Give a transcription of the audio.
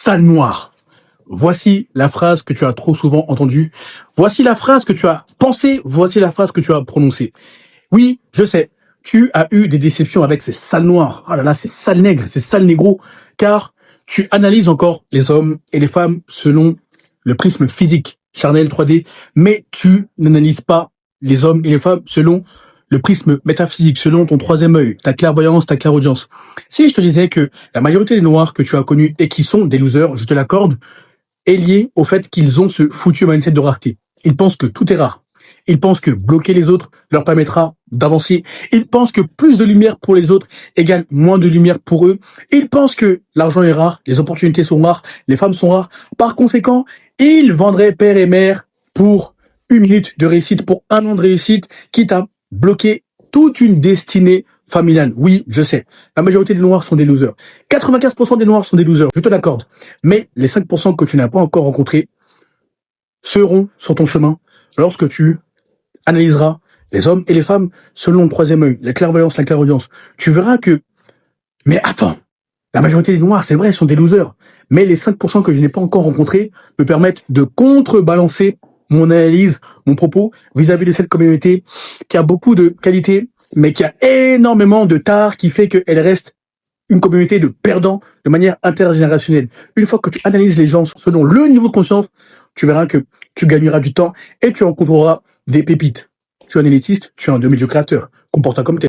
sale noir. Voici la phrase que tu as trop souvent entendue. Voici la phrase que tu as pensée. Voici la phrase que tu as prononcée. Oui, je sais. Tu as eu des déceptions avec ces sales noirs. Oh là là, ces sales nègres, ces sales négros. Car tu analyses encore les hommes et les femmes selon le prisme physique, charnel 3D. Mais tu n'analyses pas les hommes et les femmes selon le prisme métaphysique, selon ton troisième œil, ta clairvoyance, ta clairaudience. Si je te disais que la majorité des noirs que tu as connus et qui sont des losers, je te l'accorde, est lié au fait qu'ils ont ce foutu mindset de rareté. Ils pensent que tout est rare. Ils pensent que bloquer les autres leur permettra d'avancer. Ils pensent que plus de lumière pour les autres égale moins de lumière pour eux. Ils pensent que l'argent est rare, les opportunités sont rares, les femmes sont rares. Par conséquent, ils vendraient père et mère pour 1 minute de réussite, pour 1 an de réussite, quitte à bloquer toute une destinée familiale. Oui, je sais. La majorité des noirs sont des losers. 95% des noirs sont des losers, je te l'accorde. Mais les 5% que tu n'as pas encore rencontrés seront sur ton chemin lorsque tu analyseras les hommes et les femmes selon le troisième œil, la clairvoyance, la clairaudience. Tu verras que, mais attends, la majorité des noirs, c'est vrai, sont des losers. Mais les 5% que je n'ai pas encore rencontrés me permettent de contrebalancer mon analyse, mon propos vis-à-vis de cette communauté qui a beaucoup de qualités, mais qui a énormément de tard qui fait qu'elle reste une communauté de perdants de manière intergénérationnelle. Une fois que tu analyses les gens selon le niveau de conscience, tu verras que tu gagneras du temps et tu rencontreras des pépites. Tu es un élitiste, tu es un demi-dieu créateur. Comporte-toi comme tel.